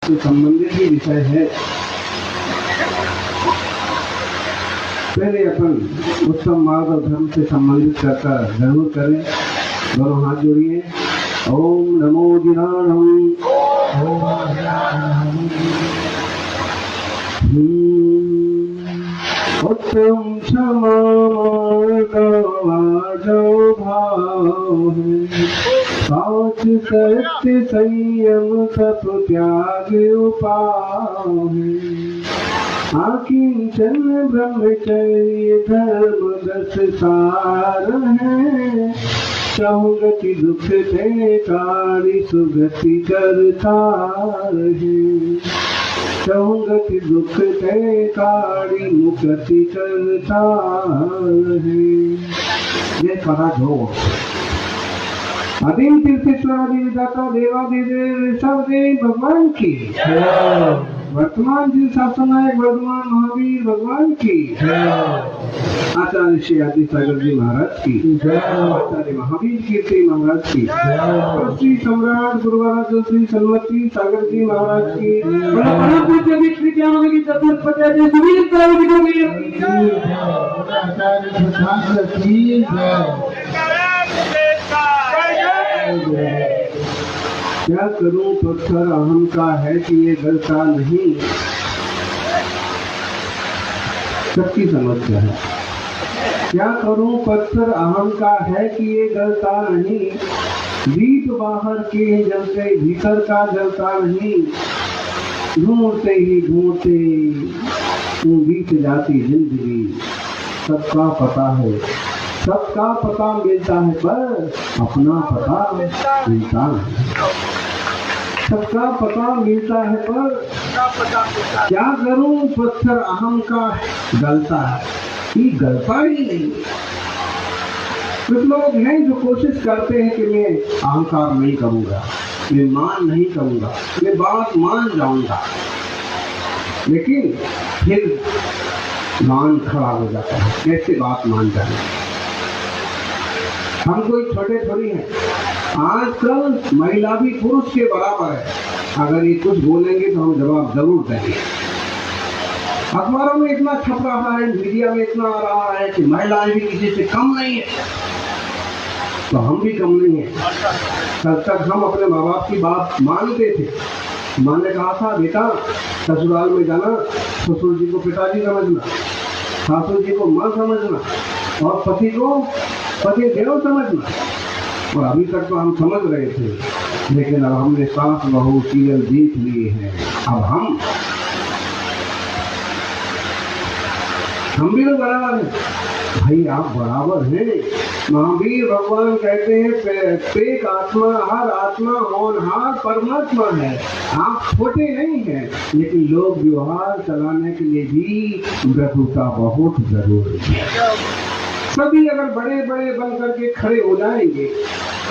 से संबंधित ही विषय है। पहले अपन उत्तम मार्ग और धर्म से संबंधित चर्चा जरूर करें। दोनों हाथ जोड़िए। ओम नमो जिनानम। उत्तम क्षमा जो भाव है, साच सत्य संयम तप त्याग उपाय है। आकिंचन ब्रह्मचर्य धर्म 10 सार है। सौगति दुख ते कारी सुगति करतार है। सौगति दुख ते कारी मुक्ति करतार है। ये कहा जो आदिम तीर्थेश्वर आदि विधाता देवादिदेव सब देव भगवान की, वर्तमान जी शासन नायक वर्धमान महावीर भगवान की, आचार्य श्री आदि सागर जी महाराज की, आचार्य महावीर कीर्ति महाराज की, श्री सम्राट गुरुवारा श्री सन्मति सागर जी महाराज की, परम पूज्य विष्णु ज्ञान की चतुर्पत्या जी सुनील क्या करूं पत्थर अहम का है कि ये गलता नहीं। सबकी समस्या है। क्या करूं पत्थर अहम का है कि ये गलता नहीं। दीप बाहर के जलते भीतर का जलता नहीं। ढूंढते ही ढूंढते बीत जाती जिंदगी। सबका पता है, सबका पता मिलता है पर अपना पता मिलता नहीं। सबका पता मिलता है पर क्या करूं पत्थर अहम का गलता है कि गलता ही नहीं। कुछ लोग हैं जो कोशिश करते हैं कि मैं अहंकार नहीं करूंगा, मैं मान नहीं करूंगा, मैं बात मान जाऊंगा, लेकिन फिर मान खड़ा हो जाता है। कैसे बात मान जाए? हम कोई छोटे थोड़ी हैं। आजकल महिला भी पुरुष के बराबर है। अगर ये कुछ बोलेंगे तो हम जवाब जरूर देंगे। अखबारों में इतना छप रहा है, मीडिया में इतना आ रहा है कि महिलाएं भी किसी से कम नहीं है, तो हम भी कम नहीं है। कल तक हम अपने माँ बाप की बात मानते थे। माँ ने कहा था बेटा ससुराल में जाना, ससुर जी को पिताजी समझना, सासू जी को माँ समझना और पति को पति देव समझना। और अभी तक तो हम समझ रहे थे, लेकिन अब हमने सास बहू सीरियल देख लिए हैं। अब हम भी तो बराबर हैं। भाई आप बराबर हैं। महावीर भगवान कहते हैं पेक आत्मा हर आत्मा होनहार परमात्मा है। आप छोटे नहीं हैं, लेकिन लोग व्यवहार चलाने के लिए भी मृदुता बहुत जरूरी है। सभी अगर बड़े बड़े बन करके खड़े हो जाएंगे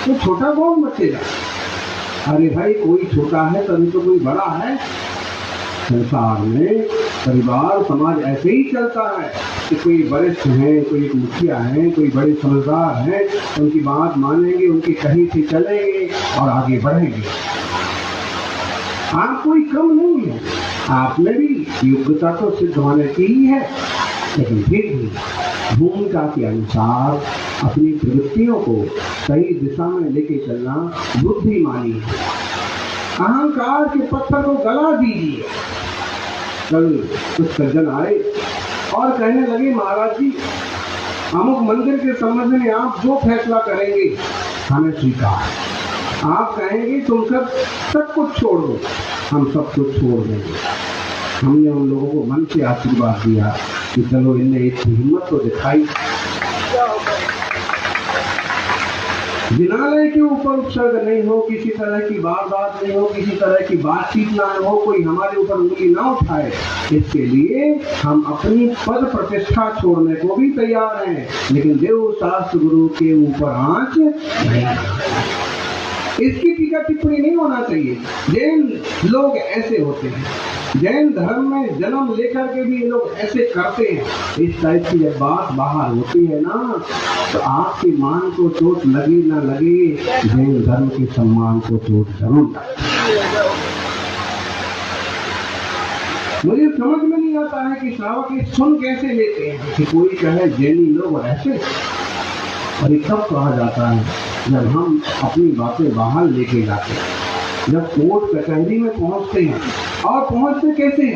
तो छोटा कौन बचेगा? अरे भाई कोई छोटा है तभी तो कोई बड़ा है। संसार में परिवार समाज ऐसे ही चलता है कि कोई वरिष्ठ हैं, कोई एक मुखिया हैं, कोई बड़े समझदार हैं, उनकी बात मानेंगे, उनकी कहीं से चलेंगे और आगे बढ़ेंगे। आप कोई कम नहीं है, आप में भी योग्यता तो सिद्ध होने की ही है, लेकिन फिर भी भूमिका के अनुसार अपनी प्रवृत्तियों को सही दिशा में लेके चलना बुद्धिमानी है। अहंकार के पत्थर को गला दीजिए। कल कुछ सज्जन आए और कहने लगे महाराज जी अमुक मंदिर के संबंध में आप जो फैसला करेंगे हमें स्वीकार। आप कहेंगे तुम सब कुछ छोड़ दो, हम सब कुछ छोड़ देंगे। हमने उन लोगों को मन से आशीर्वाद दिया कि चलो इनने एक हिम्मत तो दिखाई। जिनालय के ऊपर उपसर्ग नहीं हो, किसी तरह की वारदात नहीं हो, किसी तरह की बातचीत ना हो, कोई हमारे ऊपर उंगली ना उठाए, इसके लिए हम अपनी पद प्रतिष्ठा छोड़ने को भी तैयार हैं, लेकिन देव शास्त्र गुरु के ऊपर आंच नहीं। इसकी टीका टिप्पणी नहीं होना चाहिए। जैन लोग ऐसे होते हैं, जैन धर्म में जन्म लेकर के भी ये लोग ऐसे करते हैं। इस टाइप की जब बात बाहर होती है ना, तो आपके मान को चोट लगे ना लगे, जैन धर्म के सम्मान को चोट जरूर लगे। समझ में नहीं आता है कि श्रावक ये सुन कैसे लेते हैं कि कोई कहे जैनी लोग ऐसे, और ये कब कहा जाता है जब हम अपनी बातें बाहर लेके जाते हैं, जब कोर्ट कचहरी में पहुंचते हैं। और पहुंचते कैसे?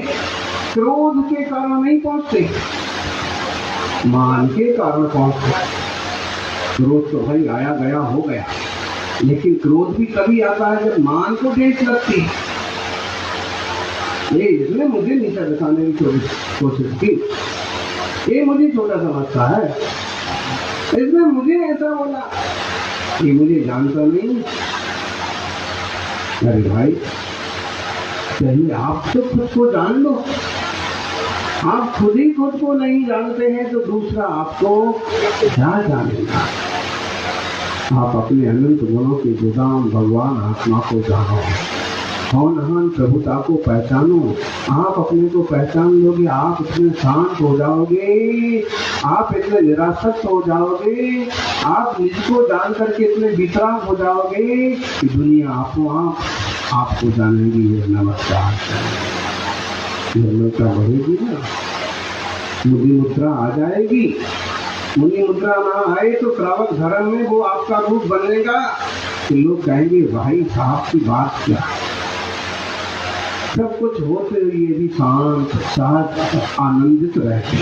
क्रोध के कारण नहीं पहुंचते, मान के कारण पहुंचते। क्रोध तो भाई आया गया हो गया, लेकिन क्रोध भी तभी आता है जब मान को ठेस लगती है। ये इसने मुझे नीचा दिखाने की कोशिश की, ये मुझे छोटा समझता है, इसने मुझे ऐसा बोला, ये मुझे जानता नहीं। अरे भाई पहले आप तो खुद को जान लो, आप खुद ही खुद को नहीं जानते हैं तो दूसरा आपको क्या जानेगा। आप अपने अनंत गुणों के गोदाम भगवान आत्मा को जानो, होनहान प्रभुता को पहचानो। आप अपने को पहचान लोगे, आप इतने शांत हो जाओगे, आप इतने निरासक्त हो जाओगे, आप निज को जान करके इतने विश्राम हो जाओगे कि दुनिया आपको जानेगी। ये नमस्कार निर्मलता बढ़ेगी ना, मुझे मुद्रा आ जाएगी। मुनि मुद्रा ना आए तो श्रावक धर्म में वो आपका रूप बनेगा तो लोग कहेंगे भाई साहब की बात क्या। सब कुछ होते हुए भी शांत सहज आनंदित रहते,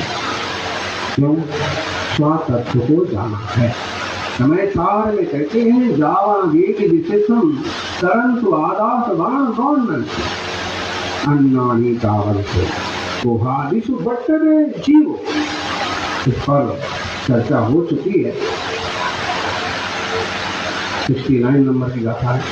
क्यों? स्वतत्व को जाना है। समय सार में कहते हैं जावा वेद विशेषम तरंतु आदास बाण गौण अन्नानी तावल से कोहादिशु बट्टरे जीव। इस पर चर्चा हो चुकी है, 69 नंबर की गाथा है।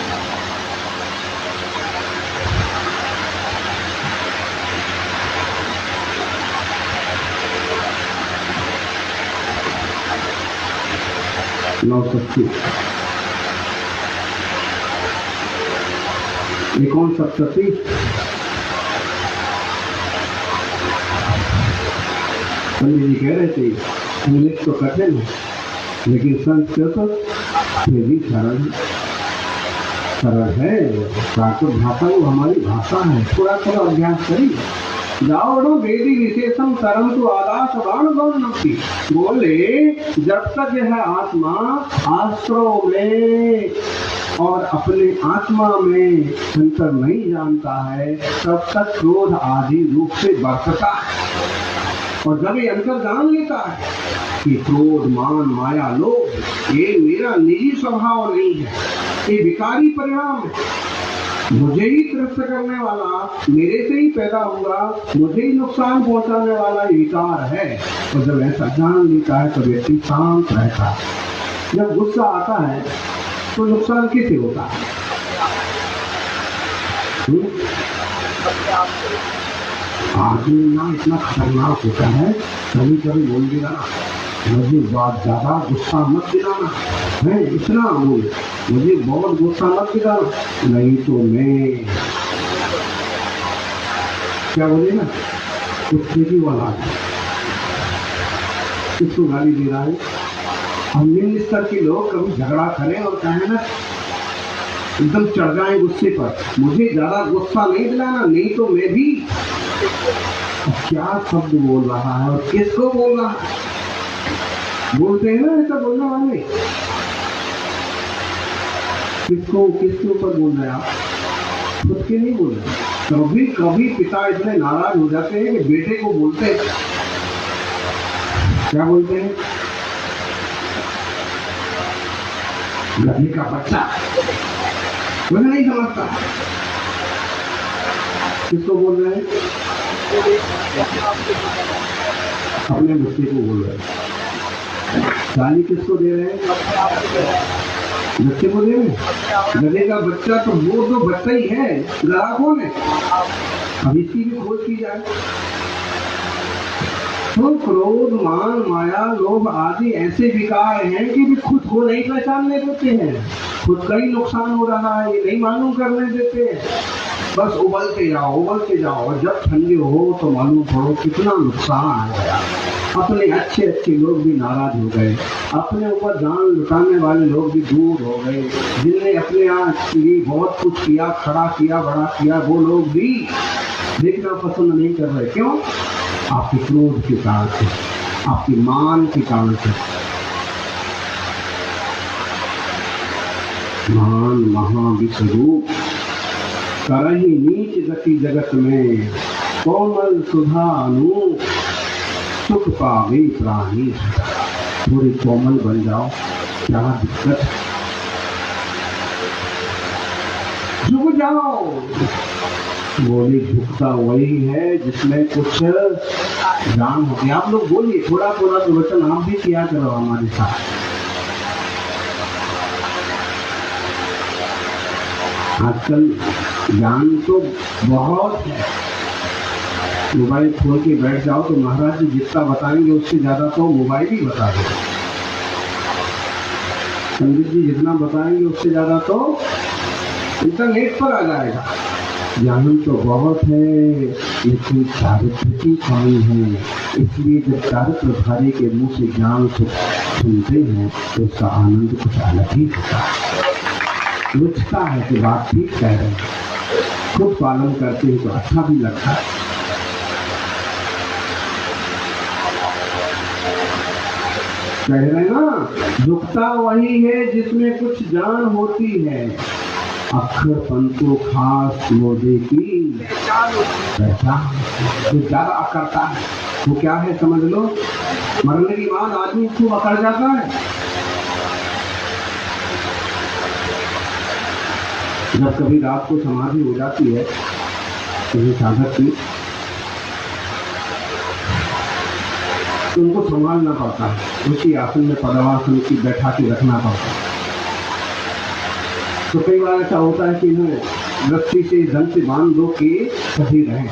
कौन सप्तती पंडित जी कह रहे थे इंग्लिश तो कठिन है लेकिन संस्कृत फिर भी सरल है। प्राकृत भाषा वो हमारी भाषा है, थोड़ा थोड़ा अभ्यास करिए। जाओ वेदी विशेषम तरंतु आदास बाण गौण नक्ति। बोले जब तक यह आत्मा आश्रव में और अपने आत्मा में अंतर नहीं जानता है तब तक क्रोध आदि रूप से बरसता है। और जब ये अंतर जान लेता है कि क्रोध मान माया लोभ ये मेरा निजी स्वभाव नहीं है, ये विकारी परिणाम है, मुझे ही त्रस्त करने वाला, मेरे से ही पैदा हुआ, मुझे ही नुकसान पहुंचाने वाला विकार है। और जब ऐसा जान लेता है तो व्यक्ति शांत रहता है। जब गुस्सा आता है तो नुकसान किसे होता है? आदमी ना इतना खतरनाक होता है, कभी कभी बोल दिया मुझे बहुत ज्यादा गुस्सा मत दिलाना है, इतना बोल मुझे बहुत गुस्सा मत दिलाना, नहीं तो मैं क्या बोले ना कुत्ते की वाला किसको गाली दे रहा है। हम निम्न स्तर के लोग कभी झगड़ा करें और कहें ना एकदम चढ़ जाए गुस्से पर, मुझे ज्यादा गुस्सा नहीं दिलाना नहीं तो मैं भी। क्या शब्द बोल रहा है और किसको बोल रहा है? बोलते हैं ना ऐसा बोलने वाले, किसके ऊपर बोल रहे हैं आप? खुद के नहीं बोल रहे। कभी कभी पिता इतने नाराज हो जाते हैं कि बेटे को बोलते हैं, क्या बोलते हैं? गधे का बच्चा, वह नहीं समझता। किसको बोल रहे हैं? अपने बच्चे को बोल रहे हैं। गाली किसको दे रहे हैं? बच्चे को दे रहे हैं। गधे का बच्चा तो वो तो बच्चा ही है, गधा कौन है? अब इसकी भी खोज की जाए। तो क्रोध मान माया लोभ आदि ऐसे विकार हैं कि भी खुद को नहीं पहचानने देते हैं, खुद का ही नुकसान हो रहा है ये नहीं मालूम करने देते हैं। बस उबलते जाओ और जब ठंडे हो तो मालूम पड़ो कितना नुकसान हो गया। अपने अच्छे अच्छे लोग भी नाराज हो गए, अपने ऊपर जान लुटाने वाले लोग भी दूर हो गए, जिनने अपने यहाँ लिए बहुत कुछ किया, खड़ा किया, बड़ा किया, वो लोग भी देखना पसंद नहीं कर रहे। क्यों? आपके क्रोध के कारण से, आपकी मान के कारण से। मान महाविश्वरूप करहि नीच गति जगत में, कोमल सुधा अनूप सुख पावे प्राणी। थोड़ी कोमल बन जाओ, क्या दिक्कत? झुक जाओ। बोले झुकता वही है जिसमें कुछ जान होती। आप लोग बोलिए, थोड़ा थोड़ा तो वचन आप भी किया करो हमारे साथ। आजकल ज्ञान तो बहुत है, मोबाइल खोल के बैठ जाओ तो महाराज जी जितना बताएंगे उससे ज्यादा तो मोबाइल ही बता देगा। पंडित जी जितना बताएंगे उससे ज्यादा तो इंटरनेट पर आ जाएगा। ज्ञान तो बहुत है, लेकिन चारित्र की कमी है। इसलिए जब चारित्रधारी के मुंह से ज्ञान सुनते हैं तो उसका आनंद कुछ अलग ही होता है। रुचता है कि बात ठीक कह रहे हैं, खुद पालन करते हैं तो अच्छा भी लगता है। कह रहे ना, झुकता वही है जिसमें कुछ जान होती है, अक्षर पंतो खास मोदे की पहचान। जो ज्यादा अकड़ता है वो क्या है समझ लो, मरने के बाद आदमी खूब अकड़ जाता है। जब कभी रात को समाधि हो जाती है किसी साधक की, तो उनको संभालना पड़ता है, उसी आसन में पद्मासन की बैठा के रखना पड़ता है। तो कई बार ऐसा होता है कि इन्हें रस्सी से ढंग से बांध दो कि सही रहें,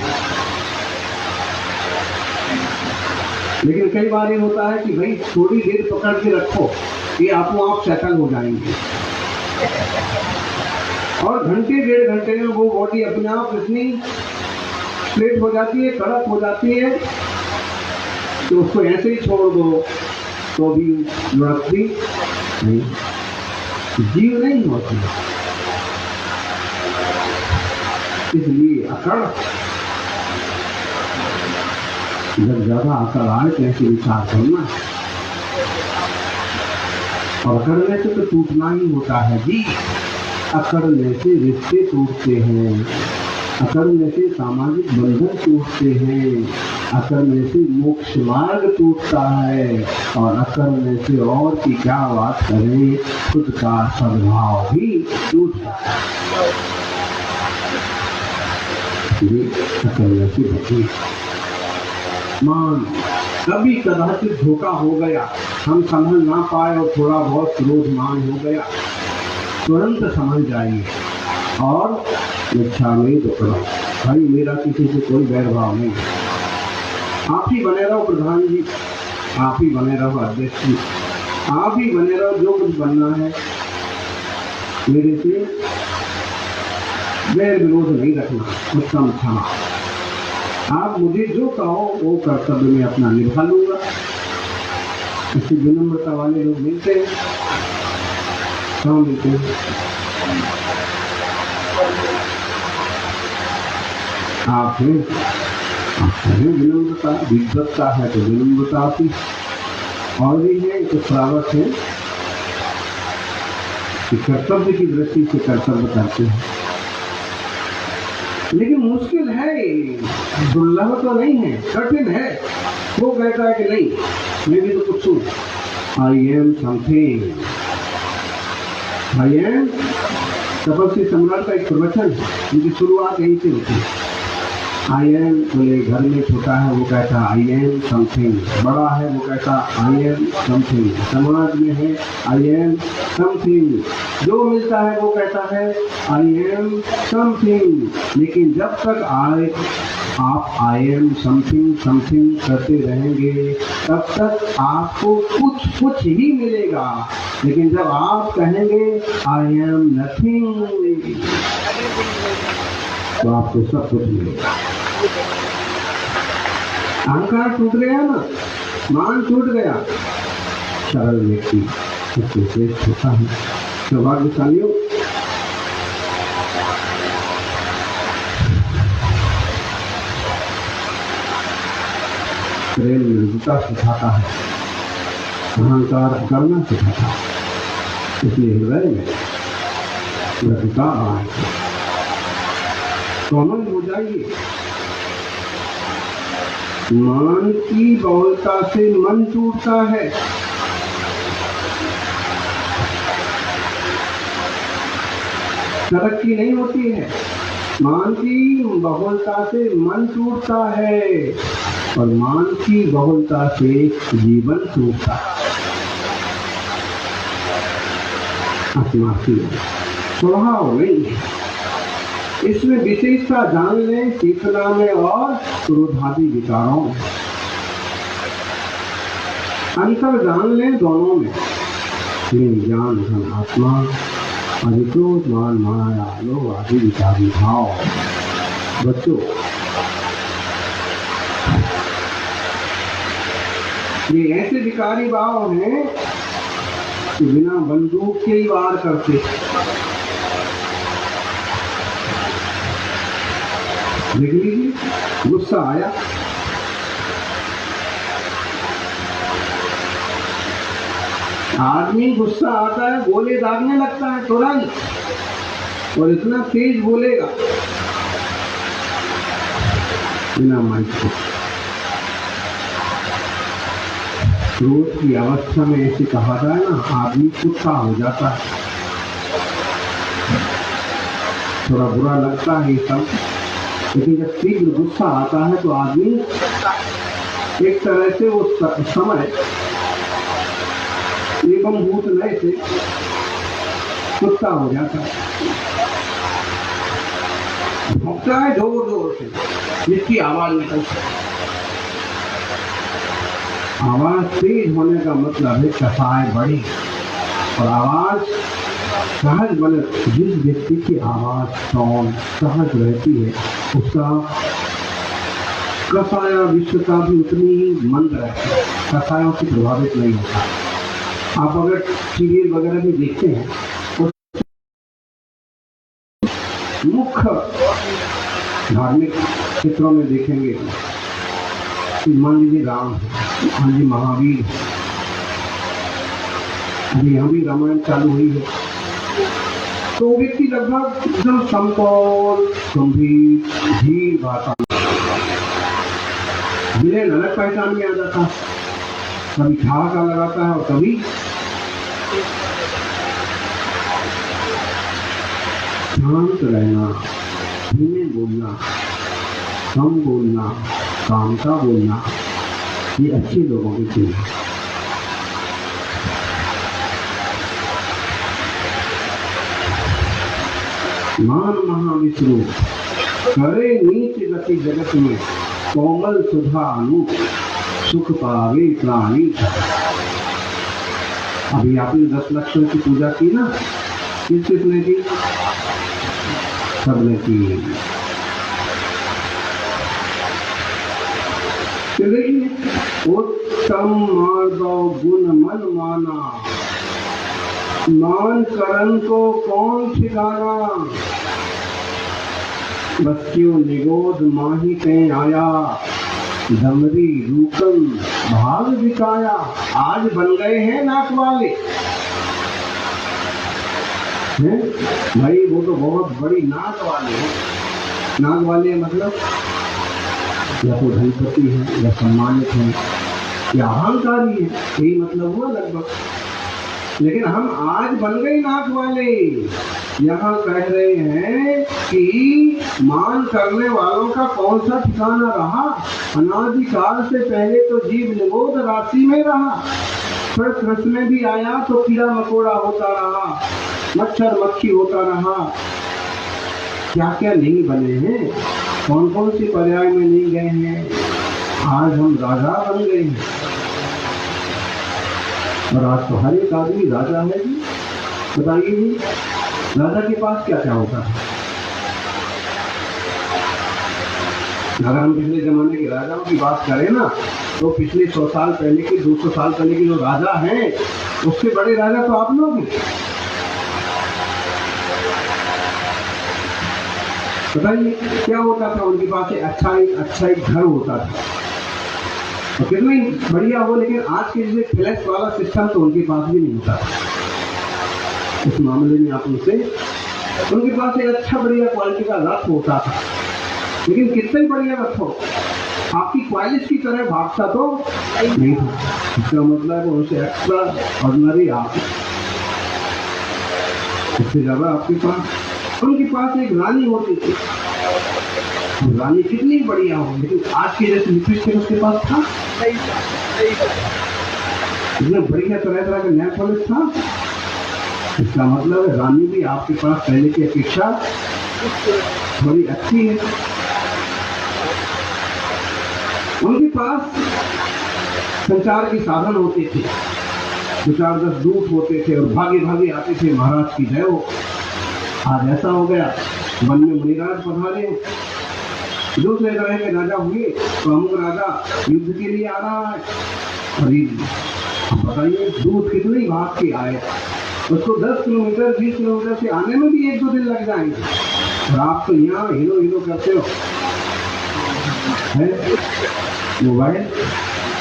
लेकिन कई बार ये होता है कि भाई थोड़ी देर पकड़ के रखो, ये आपको आप सेटल हो जाएंगे। और घंटे डेढ़ घंटे में वो बॉडी अपने आप इतनी स्ट्रेट हो जाती है, कड़क हो जाती है, तो उसको ऐसे ही छोड़ दो तो भी लुढ़कती नहीं, जीव नहीं होती। इसलिए अकड़, जब ज्यादा अकड़ आए तो ऐसे विचार करना, और अकड़ने से तो टूटना ही होता है जी। अकड़ने से रिश्ते टूटते हैं, अकड़ने से सामाजिक बंधन टूटते हैं, अकड़ने से मोक्ष मार्ग टूटता है, और अकड़ने से और की क्या बात करें, खुद का सद्भाव भी टूट जाता है। अकड़ने से बचिए। मान कभी कदाचित धोखा हो गया, हम समझ ना पाए और थोड़ा बहुत क्रोध मान हो गया, तुरंत समझ जाइए और इच्छा नहीं तो करो, भाई मेरा किसी से कोई बैर भाव नहीं, आप ही बने रहो प्रधान जी, आप ही बने रहो अध्यक्ष जी, आप ही बने रहो, जो कुछ बनना है, मेरे से बैर विरोध नहीं रखना, उत्तम क्षमा। आप मुझे जो कहो वो कर्तव्य में अपना निभा लूंगा। इससे विनम्रता वाले लोग मिलते हैं, कहाँ मिलते हैं? आप हैं, विनम्रता, विद्वत्ता है तो विनम्रता आती, और भी है तो श्रावक है कि कर्तव्य की दृष्टि से कर्तव्य करते हैं। लेकिन मुश्किल है, दुर्लभ तो नहीं है, कठिन है। वो कहता है कि नहीं, मैं भी तो कुछ हूँ, I am something, I am. तपस्वी सम्राट का एक प्रवचन है, उनकी शुरुआत यहीं से होती है। आई एम, बोले घर में छोटा है वो कहता आई एम समथिंग, बड़ा है वो कहता आई एम समथिंग, समाज में है आई एम समथिंग, जो मिलता है वो कहता है आई एम समथिंग। लेकिन जब तक आप आई एम समथिंग समथिंग करते रहेंगे तब तक आपको कुछ ही मिलेगा। लेकिन जब आप कहेंगे आई एम नथिंग तो आपको सब कुछ मिलेगा। अहंकार टूट गया ना, मान टूट गया, सरल व्यक्ति सबसे श्रेष्ठ होता है। सौभाग्यशालियों, प्रेम मृदुता सिखाता है, अहंकार करना सिखाता है, इसलिए हृदय में मृदुता आए, कोमल हो जाइए। मान की बहुलता से मन टूटता है, तरक्की नहीं होती है। मान की बहुलता से मन टूटता है और मान की बहुलता से जीवन टूटता है। आत्मार्थी स्वभाव नहीं है, इसमें विशेषता जान लें चेतना में और क्रोधादि विकारों में, अंतर जान लें दोनों में। ज्ञान धन आत्मा, अधिक्रोध मान माया लोभ आदि विकारी भाव। बच्चों, ये ऐसे विकारी भाव हैं कि बिना बंदूक के ही वार करते। देख लीजिए, गुस्सा आया, आदमी गुस्सा आता है गोले दागने लगता है तुरंत, और इतना तेज बोलेगा बिना माइक को। क्रोध की अवस्था में ऐसे कहा जाए ना, आदमी कुत्ता हो जाता है। थोड़ा बुरा लगता है ये सब, लेकिन जब तीव्र गुस्सा आता है तो आदमी एक तरह से उस समय एवं भूत नए से कुत्ता हो जाता है, भौंकता है जोर जोर से, जिसकी आवाज निकलती है। आवाज तेज होने का मतलब है कसाय बड़ी, और आवाज सहज बने। जिस व्यक्ति की आवाज टोन सहज रहती है, उसका कसाया विश्वता भी उतनी ही मंद रहती है, कसायों से प्रभावित नहीं होता। आप अगर सीरियल वगैरह भी देखते हैं तो मुख्य धार्मिक चित्रों में देखेंगे कि मान लीजिए राम है, मान लीजिए महावीर है, अभी यहाँ भी रामायण चालू हुई है, तो व्यक्ति लगभग एकदम समतौल गंभीर धीर भाषा विलेन अलग पहचान में आ जाता है, कभी ठहाका लगाता है और कभी शांत रहना, धीमे बोलना, कम बोलना, काम का बोलना, ये अच्छे लोगों की चीज है। मान महाविष्णु करे नीच गति जगत में, कोमल सुधा अनूप सुख पावे प्राणी। अभी आपने 10 लक्ष्मण की पूजा की ना, किसने की? सबने की। उत्तम मार्दव गुण मन माना, मान करण को कौन ठिकाना। बस क्यों निगोद माही पे आया, डमरी रूकन भाग दिखाया। आज बन गए हैं नाक वाले हैं भाई, वो तो बहुत बड़ी नाक वाले हैं। नाक वाले मतलब या तो धनपति है, या सम्मानित है, या अहंकारी है, यही मतलब हुआ लगभग। लेकिन हम आज बन गए नाक वाले। यहाँ कह रहे हैं कि मान करने वालों का कौन सा ठिकाना रहा। अनादिकाल से पहले तो जीव निबोध राशि में रहा, फिर कृष्ण में भी आया तो कीड़ा मकोड़ा होता रहा, मच्छर मक्खी होता रहा। क्या क्या नहीं बने हैं, कौन कौन सी पर्याय में नहीं गए हैं। आज हम राजा बन गए हैं, और आज तो हर एक आदमी राजा है जी। बताइए जी, राजा के पास क्या क्या होता है? अगर हम पिछले जमाने के राजाओं की बात करें ना, तो पिछले 100 साल पहले के, 200 साल पहले के जो राजा हैं, उससे बड़े राजा तो आप लोग हैं। बताइए क्या होता था उनके पास? अच्छा एक घर होता था, और कितना ही बढ़िया हो, लेकिन आज के जैसे फ्लैश वाला सिस्टम तो उनके पास भी नहीं होता। इस मामले में आप उनके पास एक अच्छा बढ़िया क्वालिटी का रथ होता था, लेकिन कितना ही बढ़िया रथ हो, आपकी क्वालिटी की तरह भागता तो नहीं था। इसका मतलब उनसे एक्स्ट्रा ऑर्डिनरी आप, इससे ज्यादा आपके पास। उनके पास एक रानी होती थी, रानी कितनी बढ़िया हो, लेकिन आज के जैसे लिपस्टिक उसके पास था, इतना बढ़िया तरह का नेल पॉलिश था। इसका मतलब है रानी भी आपके पास पहले की अपेक्षा थोड़ी अच्छी है। उनके पास संचार के साधन होते थे, 2-4-10 दूत होते थे और भागे भागे आते थे, महाराज की जय हो। आज ऐसा हो गया, वन में मुनिराज पधारे, दूसरे तरह के राजा हुए, तो अमुक राजा युद्ध के लिए आ रहा है, और बताइए दूत कितनी भाग के आए, उसको 10 किलोमीटर 20 किलोमीटर से आने में भी 1-2 दिन लग जाएंगे, और आप तो यहाँ हीरो हीरो करते हो। है मोबाइल,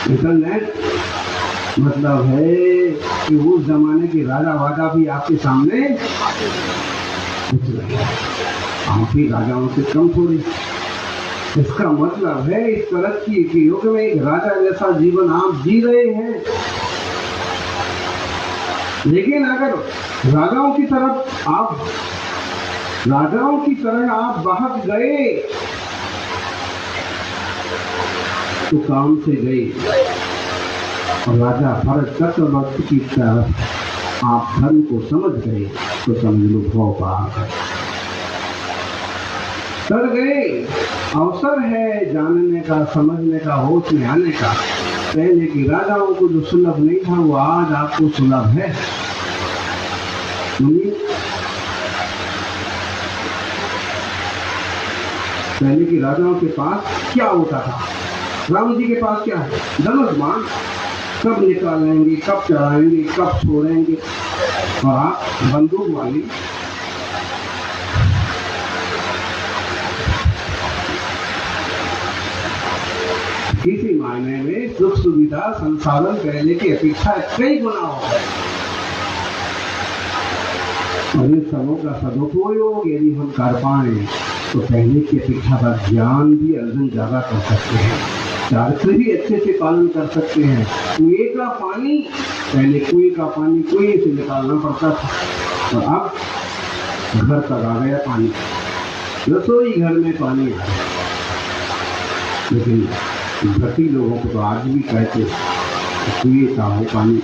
इंटरनेट, मतलब है कि उस जमाने के राजा वाजा भी आपके सामने कुछ नहीं, आप भी राजाओं से कम थोड़ी। इसका मतलब है इस तरक्की के युग में एक राजा जैसा जीवन आप जी रहे हैं, लेकिन अगर राजाओं की तरह आप बहक गए तो काम से गए, और राजा भरत चक्रवर्ती की तरफ आप धर्म को समझ गए तो समझ लो भव पार कर गए। अवसर है जानने का, समझने का, होश में आने का। पहले के राजाओं को जो सुलभ नहीं था वो आज आपको सुलभ है। पहले के राजाओं के पास क्या होता था? राम जी के पास क्या है? धनुष बाण, कब निकालेंगे, कब चढ़ाएंगे, कब छोड़ेंगे, और आप बंदूक वाली। किसी मायने में सुख सुविधा संसाधन पहले की अपेक्षा कई गुना हो गए, और इन सबों का सदुपयोग यदि हम कर पाए तो पहले की अपेक्षा का ज्ञान भी अर्जन ज्यादा कर सकते हैं, चारित्र भी अच्छे से पालन कर सकते हैं। कुएं का पानी, पहले कुएं का पानी कुएं से निकालना पड़ता था, और अब घर तक आ गया पानी, रसोई घर में पानी आ गया। लेकिन व्रती लोगों को तो आज भी कहते कुएं का हो पानी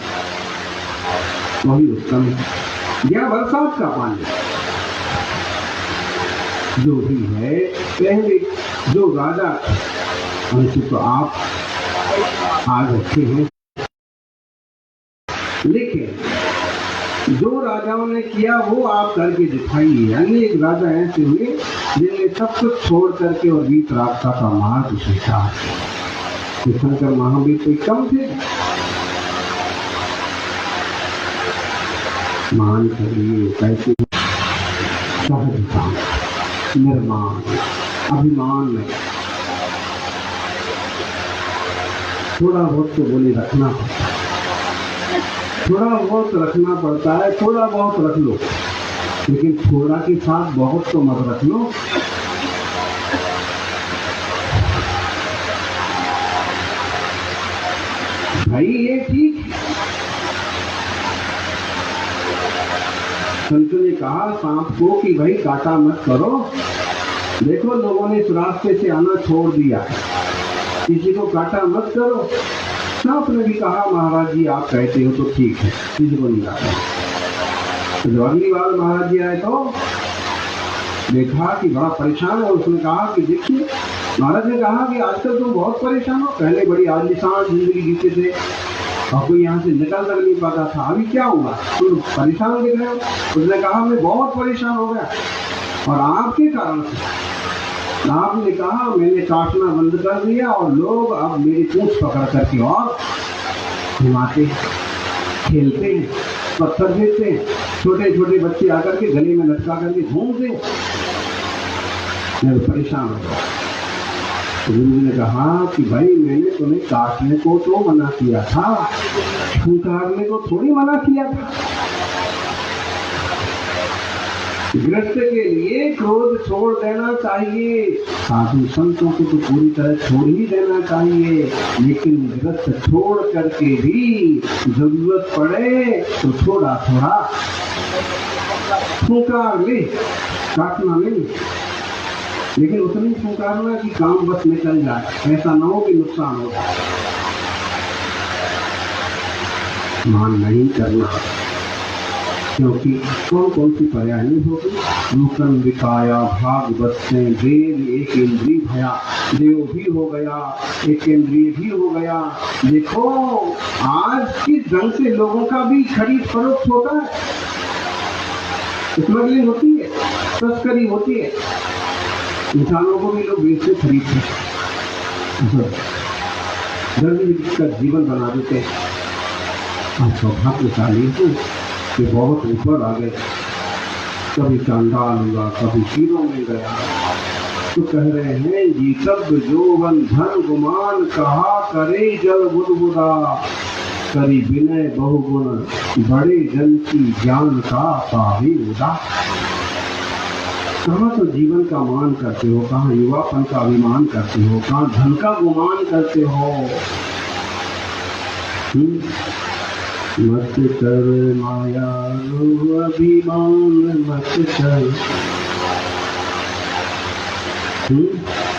वही उत्तम है, या बरसात का पानी जो भी है। पहले जो राजा उनसे तो आप आज अच्छे हैं, लेकिन जो राजाओं ने किया वो आप करके दिखाइए। अनेक राजा ऐसे हुए जिन्हें सब कुछ छोड़ करके और गीत रास्ता का मार्ग सीखा। शंकर महावीर कोई कम थे? मान करिए कैसे सहजता, निर्माण, अभिमान में थोड़ा बहुत तो बोले रखना पड़ता है, थोड़ा बहुत रखना पड़ता है, थोड़ा बहुत रख लो, लेकिन थोड़ा के साथ बहुत तो मत रख लो। भाई ये ठीक है। संत ने कहा सांप को कि भाई काटा मत करो। देखो लोगों ने इस रास्ते से आना छोड़ दिया, किसी को काटा मत करो। सांप ने भी कहा महाराज जी आप कहते हो तो ठीक है, किसी को नहीं काटा। तो जब अगली बार महाराज जी आए तो देखा कि बड़ा परेशान है। उसने कहा कि देखिए, महाराज ने कहा कि आजकल तुम बहुत परेशान हो, पहले बड़ी आलिशान जिंदगी जीते थे और कोई यहाँ से निकल तक नहीं पाता था, अभी क्या हुआ, तुम परेशान दिख रहे हो। उसने कहा मैं बहुत परेशान हो गया और आपके कारण से। आपने कहा, मैंने काटना बंद कर दिया और लोग अब मेरी पूंछ पकड़ करके और घुमाते खेलते हैं, पत्थर फेंकते हैं, छोटे छोटे बच्चे आकर के गले में लटका करके घूमते। मैं परेशान हो गया। तो गुरु जी ने कहा कि भाई मैंने तुम्हें काटने को तो मना किया था, फुंकारने को थोड़ी मना किया था। गृहस्थ के लिए क्रोध छोड़ देना चाहिए, साधु संतों को तो पूरी तरह छोड़ ही देना चाहिए, लेकिन गृहस्थ छोड़ करके भी जरूरत पड़े तो थोड़ा थोड़ा फुंकार ले, काटना नहीं, लेकिन उतनी फुंकारना कि काम बस निकल जाए, ऐसा ना हो कि नुकसान हो जाए। मान नहीं करना, क्योंकि कौन कौन सी पर्यायनी होगी। रूकन विकाया भागवत से देव एक इंद्रिय भया, देव भी हो गया, एक इंद्रिय भी हो गया। देखो आज किस ढंग से लोगों का भी खरीद फरोख्त होता है, स्मगलिंग होती है, तस्करी होती है, इंसानों को भी लोग बेचते खरीदते जल्दी का जीवन बना देते हैं। और सौभाग्यशाली हो कि बहुत ऊपर आ गए, कभी चांडाल हुआ, कभी शीरों में गया। तो कह रहे हैं जी सब जोवन धन गुमान, कहा करे जल बुदबुदा, करी विनय बहुगुण, बड़े जन की ज्ञान का पावे उदा। कहाँ तो जीवन का मान करते हो, कहाँ युवापन का अभिमान करते हो, कहाँ धन का गुमान करते हो। मत कर माया अभिमान मत कर,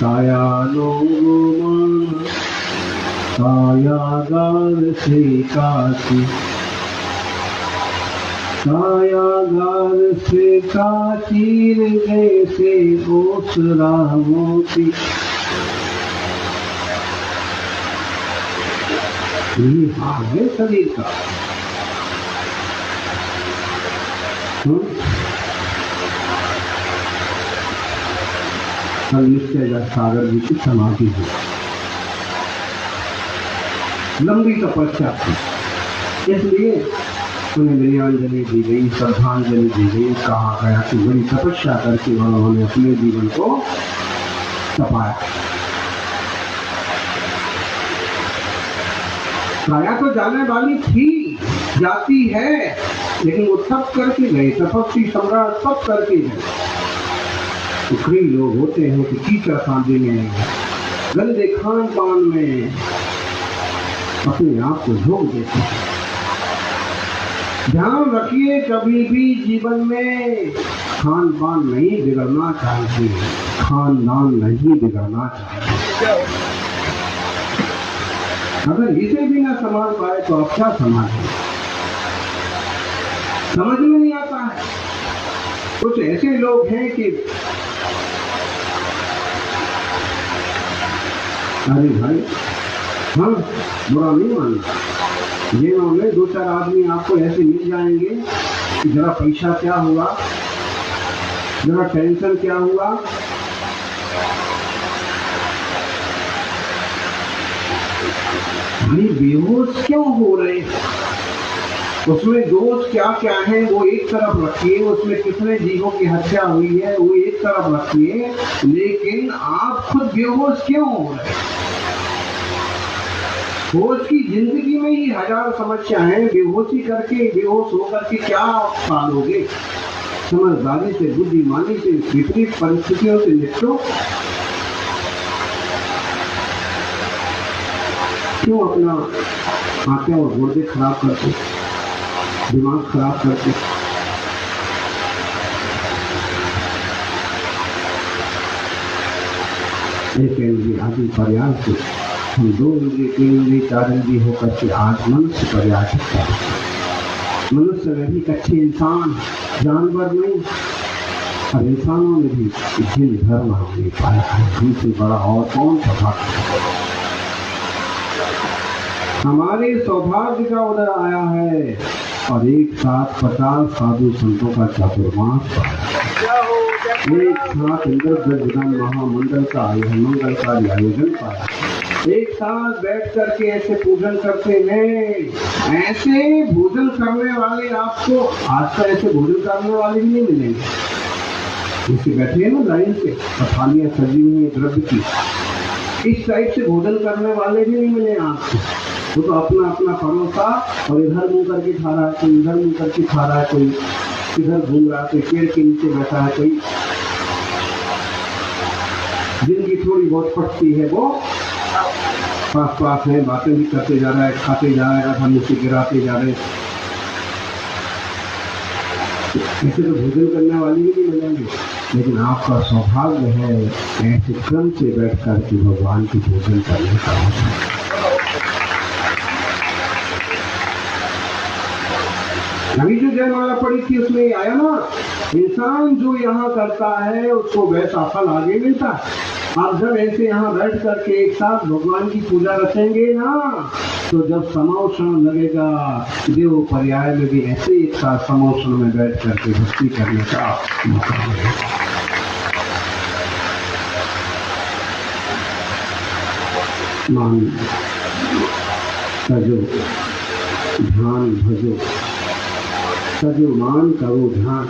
काया मान कायागार से काशी, कायागार से काचीर जैसे ओसरा मोती। ये हाल है शरीर का। कल निश्चय सागर जी की समाधि हुई, लंबी तपस्या थी, इसलिए उन्हें विनयांजलि दी गई, श्रद्धांजलि दी गई। कहा गया कि बड़ी तपस्या करके उन्होंने अपने जीवन को तपाया। काया तो जाने वाली थी, जाती है, लेकिन वो सब करके गए, तपस्वी सम्राट सब करके गए। तो कई लोग होते हैं कि कीचड़ खाने में, गंदे खान पान में अपने आप को झोंक देते हैं। ध्यान रखिए, कभी भी जीवन में खान पान नहीं बिगड़ना चाहिए, खानदान नहीं बिगड़ना चाहिए। अगर इसे भी ना संभाल पाए तो आप क्या संभालें? समझ में नहीं आता है। कुछ ऐसे लोग हैं कि अरे भाई, हाँ बुरा नहीं मानना, जेलों में दो चार आदमी आपको ऐसे मिल जाएंगे कि जरा पैसा क्या हुआ, जरा टेंशन क्या हुआ, भाई बेहोश क्यों हो रहे, उसमें दोष क्या क्या है वो एक तरफ रखिए, उसमें कितने जीवों की हत्या हुई है वो एक तरफ रखिए, लेकिन आप खुद बेहोश क्यों हो रहे? होश की जिंदगी में ही हजार समस्या है, बेहोशी करके बेहोश होकर के क्या पालोगे? समझदारी से, बुद्धिमानी से, विपरीत परिस्थितियों से निपटो। क्यों अपना आंखें और गुर्दे खराब करते, दिमाग खराब करते? एक इंद्रिय आदि प्रयास से हम 2 इंद्रिय 3 इंद्रिय 4 इंद्रिय होकर के आज मनुष्य प्रयास करते हैं। मनुष्य में भी अच्छे इंसान, जानवर नहीं, और इंसानों में भी जिन धर्म हमने पाया है, हमसे बड़ा और कौन सौभाग्य? हमारे सौभाग्य का उदय आया है और एक साथ 50 साधु संतों का चातुर्मास। एक साथ इंद्रप्रजन महामंडल का यह मंगलकारी आयोजन पाया। एक साथ बैठ करके ऐसे पूजन करते हैं। ऐसे भोजन करने वाले आपको आज तक ऐसे भोजन करने वाले भी नहीं मिलेंगे। जैसे बैठे हैं ना लाइन से, थालियां सजी हुई द्रव्य की, इस टाइप से भोजन करने वाले भी नहीं मिले आपको। वो तो अपना अपना परोसा और इधर मुंह करके खा रहा है, कोई इधर मुंह करके खा रहा है, कोई इधर घूम रहा है, कोई पेड़ के नीचे बैठा है, कोई जिनकी थोड़ी बहुत पटती है वो पास पास है, बातें भी करते जा रहा है, खाते जा रहा है, हम उसे गिराते जा रहे हैं। ऐसे तो भोजन करने वाले भी नहीं मिलेंगे। लेकिन आपका सौभाग्य है ऐसे क्रम से बैठ कर के भगवान की भोजन करने का। अभी जो जयमाला पड़ी थी उसमें आया ना, इंसान जो यहाँ करता है उसको वैसा फल आगे मिलता है। आप जब ऐसे यहाँ बैठ करके एक साथ भगवान की पूजा रखेंगे ना, तो जब समोषण लगेगा, देव पर्याय में भी ऐसे एक साथ समोषण में बैठ करके भक्ति करने का मौका मिलेगा। मान सजो ध्यान भजो, सजो मान करो ध्यान।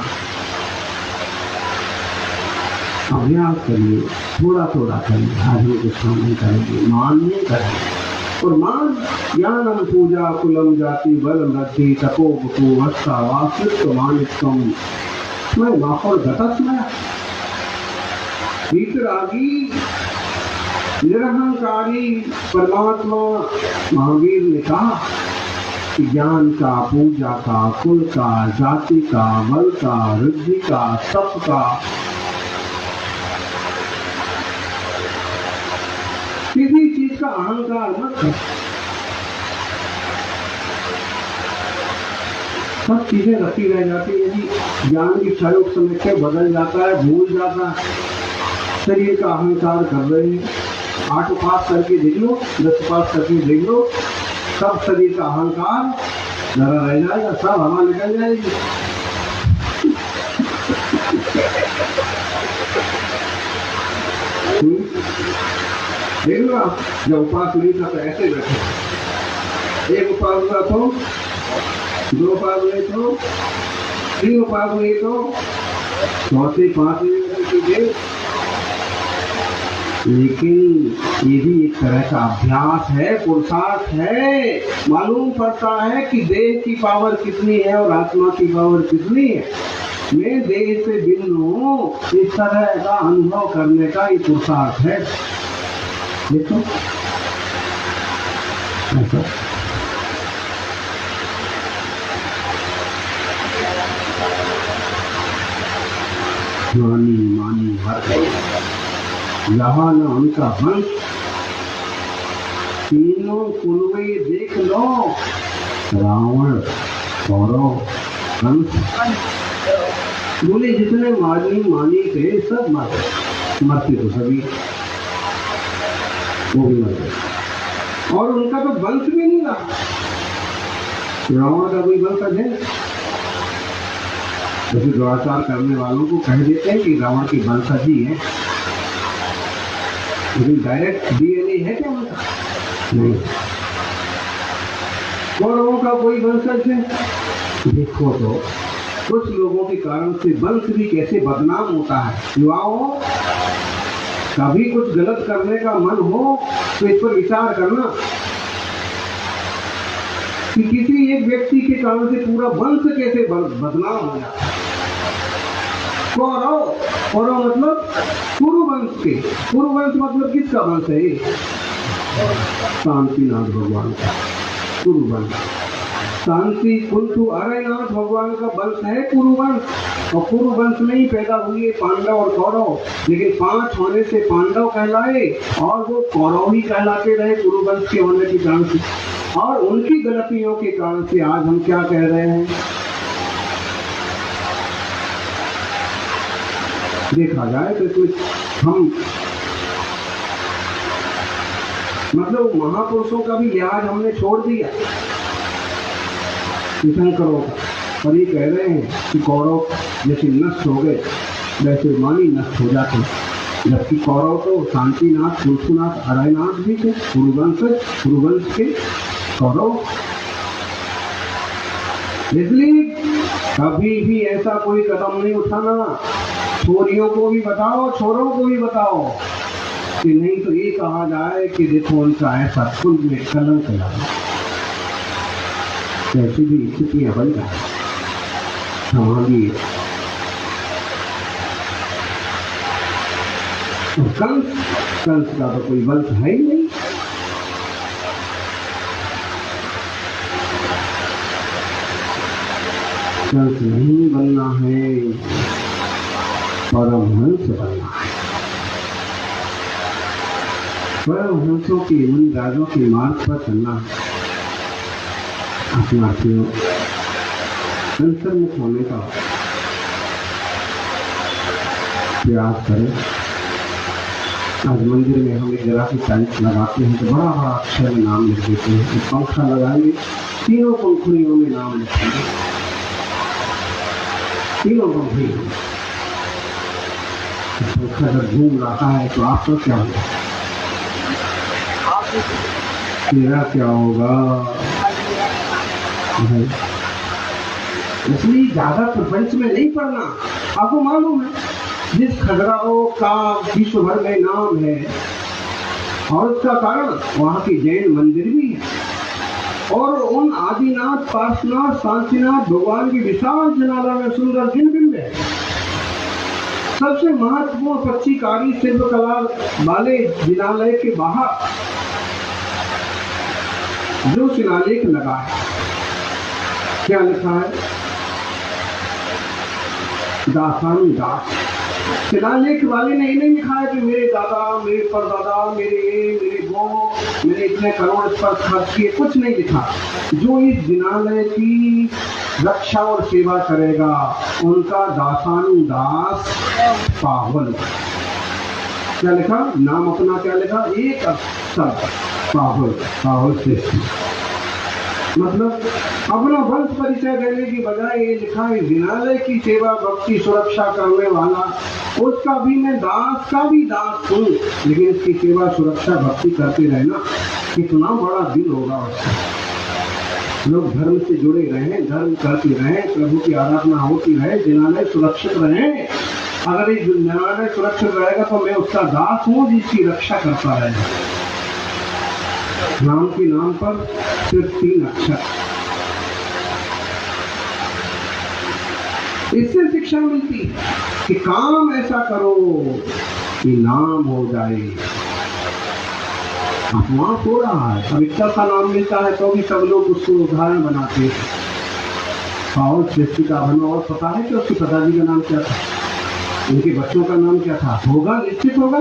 अभ्यास करिए, थोड़ा थोड़ा करिए। आज हम कुछ काम नहीं करेंगे, मान नहीं करेंगे। और मान ज्ञानम पूजा कुलम जाति बल मृद्धि तपो बको वस्ता वासित्व मानित्वम मैं माफर घटस्मय। वीतरागी निरहंकारी परमात्मा महावीर ने कहा कि ज्ञान का, पूजा का, कुल का, जाति का, बल का, रिद्धि का, तप का, किसी चीज का अहंकार मत कर। सब चीजें रखी रह जाती है। यदि ज्ञान की प्रयोग समय से बदल जाता है, भूल जाता है। शरीर का अहंकार कर रहे हैं, 8 पास करके देख लो, 10 पास करके देख लो, सब शरीर का अहंकार जरा रह जाएगा, सब हवा निकल जाएगी। देख लो आप, जब उपास नहीं था तो ऐसे बैठे, एक उपास हुआ तो, 2 उपास हुए तो, 3 उपास हुए तो, चौथे 5वें कीजिए। लेकिन ये भी एक तरह का अभ्यास है, पुरुषार्थ है। मालूम पड़ता है कि देह की पावर कितनी है और आत्मा की पावर कितनी है। मैं देह से भिन्न हूँ, इस तरह का अनुभव करने का ये पुरुषार्थ है। देखो ऐसा मानी मानी हर गई, यहाँ न उनका वंश, तीनों कुलवे देख लो, रावण कौरव कंस। बोले जितने मानी थे सब मरते तो सभी, वो भी मर गए। और उनका तो वंश भी नहीं रहा। रावण का कोई वंशज है? जैसे दुराचार करने वालों को कह देते हैं कि रावण की वंशज ही है, लेकिन डायरेक्ट डीएनए है क्या उनका? नहीं। कौरवों का कोई वंशज है? देखो तो कुछ लोगों के कारण से वंश भी कैसे बदनाम होता है। युवाओं, कभी कुछ गलत करने का मन हो तो इस पर विचार करना कि किसी एक व्यक्ति के कारण से पूरा वंश कैसे बदनाम हो जाता है। कौरव मतलब कुरुवंश के, कुरुवंश मतलब किसका वंश है? शांतिनाथ भगवान का कुरुवंश। शांति कुंतु अरयनाथ भगवान का वंश है कुरुवंश। और कुरुवंश में ही पैदा हुए पांडव और कौरव, लेकिन 5 होने से पांडव कहलाए और वो कौरव ही कहलाते रहे कुरुवंश के होने के कारण से। और उनकी गलतियों के कारण से आज हम क्या कह रहे हैं? देखा जाए तो कुछ हम मतलब महापुरुषों का भी लिहाज हमने छोड़ दिया तीर्थंकरों का। और ये कह रहे हैं कि कौरव जैसे नष्ट हो गए, वैसे मानी नष्ट हो जाते। जबकि कौरव तो शांतिनाथ, तुलसीनाथ, अरयनाथ भी थे, कुरुवंश के कौरव। इसलिए कभी भी ऐसा कोई कदम नहीं उठाना। छोरियों को भी बताओ, छोरों को भी बताओ, कि नहीं तो ये कहा जाए कि देखो उनका ऐसा कुल में कलंक लगा। ऐसी भी स्थितियां बन जाए, संभालिए। कंस का तो कोई बल है ही नहीं। कंस नहीं बनना है, परमहंस बनना है। परमहंसों के मुनि राजों के मार्ग पर चलना है। अपना अंतर्मुख होने का प्रयास करें। आज मंदिर में हम एक जगह की टाइल्स लगाते हैं तो बड़ा बड़ा अक्षर में नाम लिख देते हैं। एक पंखा लगाएंगे, तीनों पंखुड़ियों में नाम लिखेंगे, तीनों पंखुड़ियों। पंखा जब घूम रहा है तो आपका क्या होगा? तेरा क्या होगा? इसलिए ज्यादा प्रपंच में नहीं पढ़ना। आपको मालूम है जिस खजुराहो का विश्व भर में नाम है और उसका कारण वहाँ के जैन मंदिर भी है और उन आदिनाथ, पार्श्वनाथ, शांतिनाथ भगवान की विशाल जनाला में सुंदर जिनबिंब है। सबसे महत्वपूर्ण पच्चीकारी शिल्पकला वाले जिनालय के बाहर जो शिलालेख लगा है, क्या लिखा है? दासानुदास। शिलालेख वाले ने नहीं लिखा है कि मेरे दादा, मेरे परदादा, मेरे गो, मैंने इतने करोड़ इस पर खर्च किए, कुछ नहीं लिखा। जो इस जिनालय की रक्षा और सेवा करेगा उनका दासानुदास पावल। क्या लिखा? नाम अपना क्या लिखा? एक अक्षर, पावल। पावल श्रेष्ठ मतलब अपना वंश परिचय देने की बजाय ये लिखा है जिनालय की सेवा, भक्ति, सुरक्षा करने वाला, उसका भी मैं दास का भी दास हूँ, लेकिन इसकी सेवा, सुरक्षा, भक्ति करते रहना। कितना बड़ा दिल होगा उसका। लोग धर्म से जुड़े रहें, धर्म करते रहें, प्रभु की आराधना होती रहे, जिनालय सुरक्षित रहे। अगर ये जिनालय सुरक्षित रहेगा तो मैं उसका दास हूँ जिसकी रक्षा करता रहेगा। नाम के नाम पर सिर्फ 3 अक्षर। इससे शिक्षा मिलती है कि काम ऐसा करो कि नाम हो जाए। अपमान हो रहा है, कविता का नाम मिलता है तो भी सब लोग उसको उदाहरण बनाते हैं। पावल श्रेष्ठ का बनो। और पता है कि उसके पिताजी का नाम क्या था, उनके बच्चों का नाम क्या था? होगा, निश्चित होगा।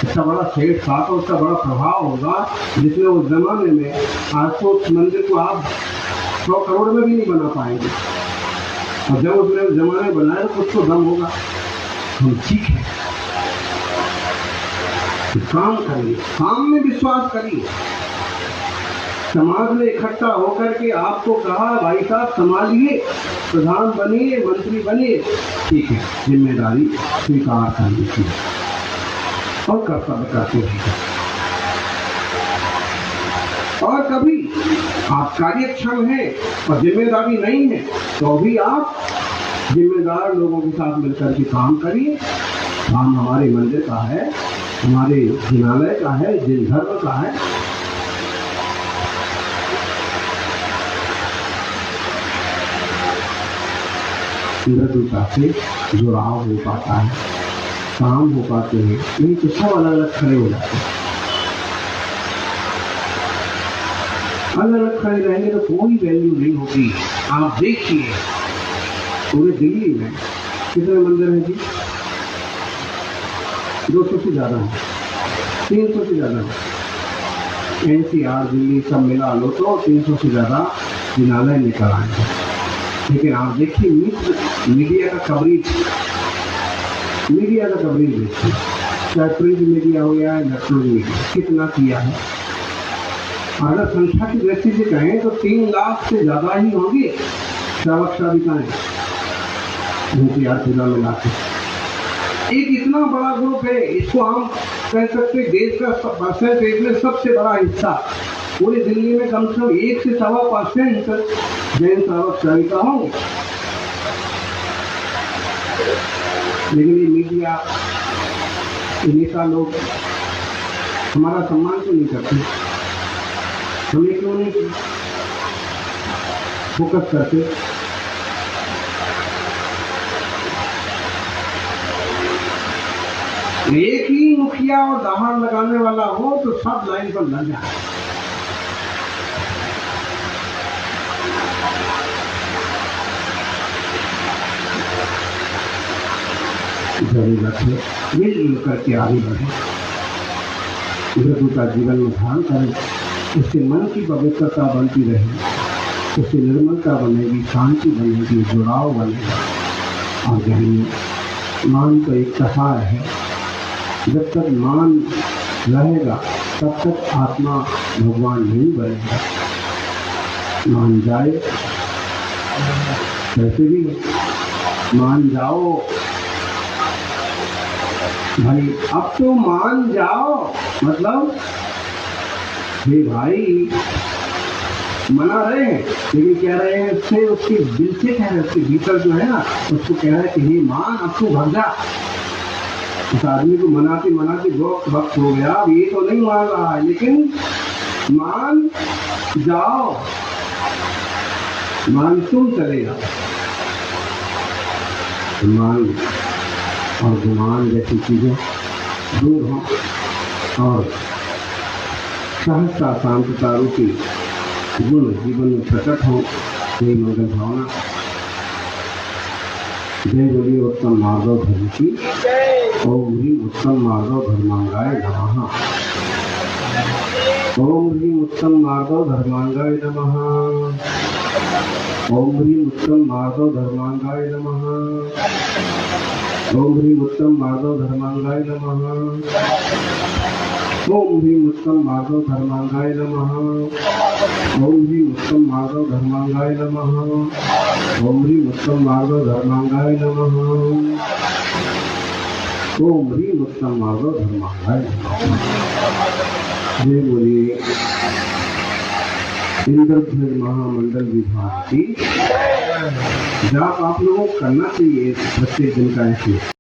इसका बड़ा सेठ था तो उसका बड़ा प्रभाव होगा, जिसमें उस जमाने में आज तो उस मंदिर को आप 100 करोड़ में भी नहीं बना पाएंगे, और जब उसने उस जमाने बनाया तो कुछ तो दम होगा। हम ठीक है, तो काम करिए, काम में विश्वास करिए। समाज में इकट्ठा होकर के आपको कहा भाई साहब संभालिए, प्रधान बनिए, मंत्री बनिए, ठीक है, जिम्मेदारी स्वीकार कर लीजिए और कर्तव्य करते रहिए। और कभी आप कार्यक्षम हैं और जिम्मेदारी नहीं है तो भी आप जिम्मेदार लोगों के साथ मिलकर के काम करिए। काम हमारे मंदिर का है, हमारे जिनालय का है, जिन धर्म का है। मृदुता से जुड़ाव हो पाता है, काम हो पाते हैं, नहीं तो सब अलग अलग खड़े हो जाते हैं। अलग अलग खड़े रहने तो कोई वैल्यू नहीं होगी। आप देखिए पूरे दिल्ली में कितने मंदिर हैं जी? 200 से ज्यादा है, 300 से ज्यादा है। NCR दिल्ली सब मिला लो तो 300 से ज्यादा जिनालय निकल आए। लेकिन आप देखिए मीडिया का कवरेज देखिए, चाहे प्रिंट मीडिया हो या इलेक्ट्रॉनिक मीडिया, कितना किया है। अगर संख्या की दृष्टि से कहें तो 3 लाख से ज्यादा ही होंगे श्रावक श्राविकाएं NCR पूरा मिला के। एक इतना बड़ा ग्रुप है, इसको हम कह सकते देश का परसेंटेज में सबसे बड़ा हिस्सा। पूरी दिल्ली में कम से कम 1 से 1.25% जैन श्रावक श्राविका होंगे। लेकिन ये मीडिया, ये नेता लोग हमारा सम्मान क्यों नहीं करते? हमें क्यों नहीं फोकस करते? एक ही मुखिया और दहाड़ लगाने वाला हो तो सब लाइन पर लग जाए। जरूरत है मिलजुल करके आगे बढ़े, प्रभु का जीवन में ध्यान करें, उससे मन की पवित्रता बनती रहे, उससे निर्मलता बनेगी, शांति बनेगी, जुड़ाव बनेगा। और जानिए, मान तो एक सहाय है, जब तक मान रहेगा तब तक आत्मा भगवान नहीं बनेगा। मान जाए कैसे भी मान जाओ भाई, अब तो मान जाओ, मतलब हे भाई मना रहे हैं, लेकिन कह रहे हैं उससे, उसके दिल से कह रहे हैं, उसके भीतर जो है ना, उसको कह रहे हैं कि हे मान, अब तू भग जा। उस आदमी को मनाते मनाते बहुत वक्त हो गया, अब ये तो नहीं मान रहा है, लेकिन मान जाओ, मान तुम चलेगा। मान और गुमान जैसी चीजें दूर हों और सहजता शांतता रूपी गुण जीवन में प्रकट हो। यही मंगल भावना। जय बोलिए उत्तम माधव धर्म की। ओम ह्रीम उत्तम माधव धर्मांगाय नमः। ओम ह्रीम उत्तम माधव धर्मांगाय नमः। ओम ह्रीम उत्तम माधव धर्मांगाय नमः। ओम ह्रीम उत्तम माधव धर्मांगाय नमः। ओम ह्रीम उत्तम माधव धर्मांगाय नमः। ओम ह्रीम उत्तम माधव धर्मांगाय नमः। ओम ह्रीम उत्तम माधव धर्मांगाय नमः। ओम ह्रीम उत्तम माधव धर्मांगाय नमः। जय बोलिए इंद्रध्वज महामंडल विभाग की। जाप आप लोगों को करना चाहिए प्रत्येक दिन का ऐसे।